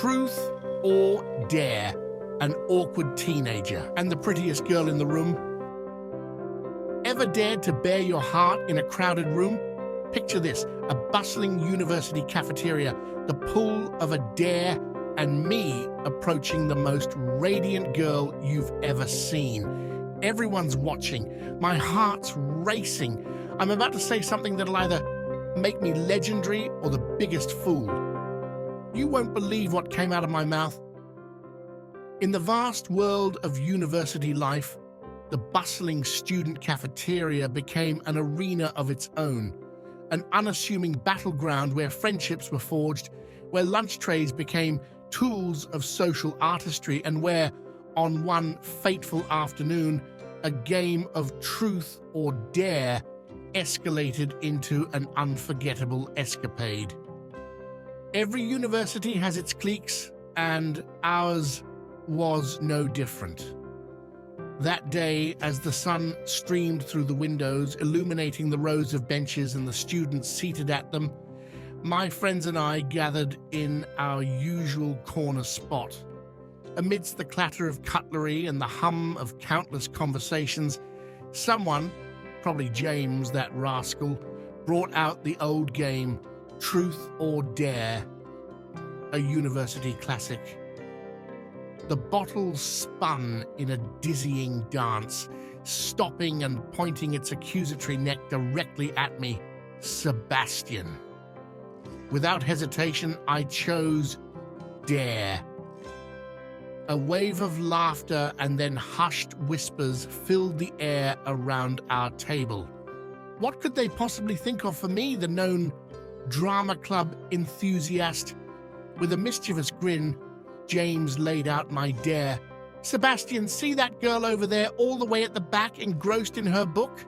Truth or dare, an awkward teenager and the prettiest girl in the room. Ever dared to bare your heart in a crowded room? Picture this, a bustling university cafeteria, the pull of a dare, and me approaching the most radiant girl you've ever seen. Everyone's watching. My heart's racing. I'm about to say something that'll either make me legendary or the biggest fool. You won't believe what came out of my mouth. In the vast world of university life, the bustling student cafeteria became an arena of its own, an unassuming battleground where friendships were forged, where lunch trays became tools of social artistry, and where, on one fateful afternoon, a game of truth or dare escalated into an unforgettable escapade. Every university has its cliques, and ours was no different. That day, as the sun streamed through the windows, illuminating the rows of benches and the students seated at them, my friends and I gathered in our usual corner spot. Amidst the clatter of cutlery and the hum of countless conversations, someone, probably James, that rascal, brought out the old game, Truth or Dare, a university classic. The bottle spun in a dizzying dance, stopping and pointing its accusatory neck directly at me, Sebastian. Without hesitation, I chose Dare. A wave of laughter and then hushed whispers filled the air around our table. What could they possibly think of for me, the known drama club enthusiast? With a mischievous grin, James laid out my dare. Sebastian, see that girl over there all the way at the back, engrossed in her book?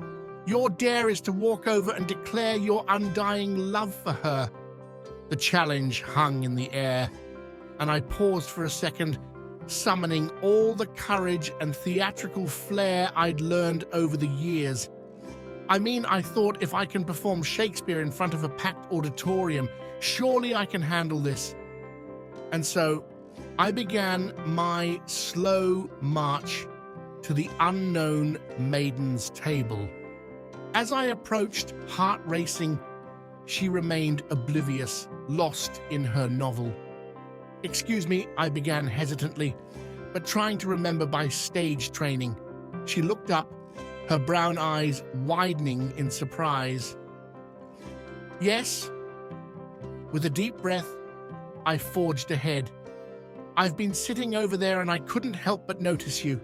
Your dare is to walk over and declare your undying love for her. The challenge hung in the air, and I paused for a second, summoning all the courage and theatrical flair I'd learned over the years. I thought, if I can perform Shakespeare in front of a packed auditorium, surely I can handle this. And so I began my slow march to the unknown maiden's table. As I approached, heart racing, she remained oblivious, lost in her novel. "Excuse me," I began hesitantly, but trying to remember my stage training. She looked up, her brown eyes widening in surprise. "Yes?" With a deep breath, I forged ahead. "I've been sitting over there and I couldn't help but notice you.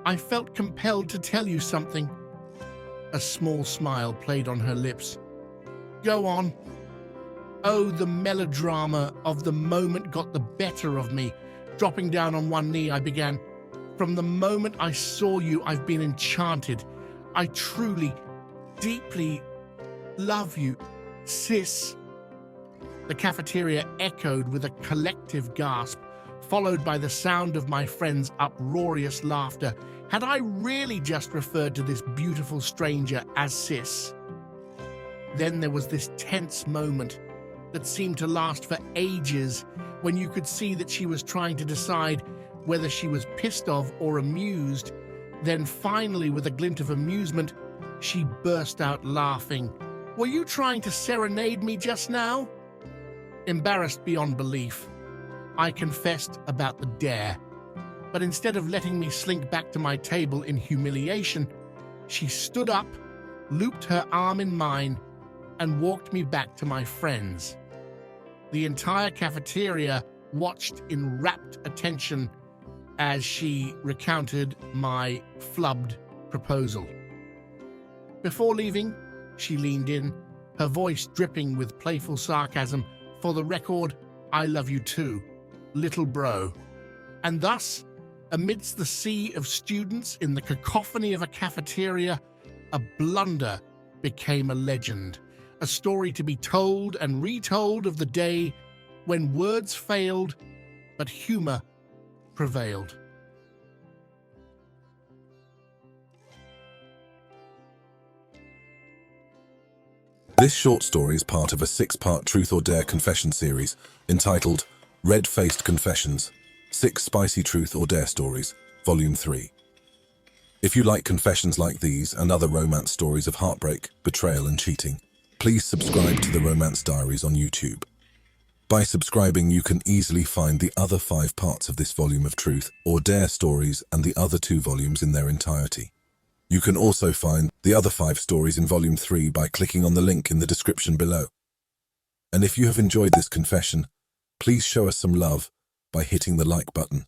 I felt compelled to tell you something." A small smile played on her lips. "Go on." Oh, the melodrama of the moment got the better of me. Dropping down on one knee, I began, "From the moment I saw you, I've been enchanted. I truly, deeply love you, sis." The cafeteria echoed with a collective gasp, followed by the sound of my friends' uproarious laughter. Had I really just referred to this beautiful stranger as sis? Then there was this tense moment that seemed to last for ages, when you could see that she was trying to decide whether she was pissed off or amused. Then finally, with a glint of amusement, she burst out laughing. "Were you trying to serenade me just now?" Embarrassed beyond belief, I confessed about the dare, but instead of letting me slink back to my table in humiliation, she stood up, looped her arm in mine, and walked me back to my friends. The entire cafeteria watched in rapt attention as she recounted my flubbed proposal. Before leaving, she leaned in, her voice dripping with playful sarcasm. "For the record, I love you too, little bro." And thus, amidst the sea of students in the cacophony of a cafeteria, a blunder became a legend, a story to be told and retold of the day when words failed, but humor prevailed. This short story is part of a 6-part Truth or Dare confession series entitled Red-Faced Confessions, 6 Spicy Truth or Dare Stories, Volume 3. If you like confessions like these and other romance stories of heartbreak, betrayal and cheating, please subscribe to the Romance Diaries on YouTube. By subscribing, you can easily find the other 5 parts of this volume of truth or dare stories and the other 2 volumes in their entirety. You can also find the other 5 stories in Volume 3 by clicking on the link in the description below. And if you have enjoyed this confession, please show us some love by hitting the like button.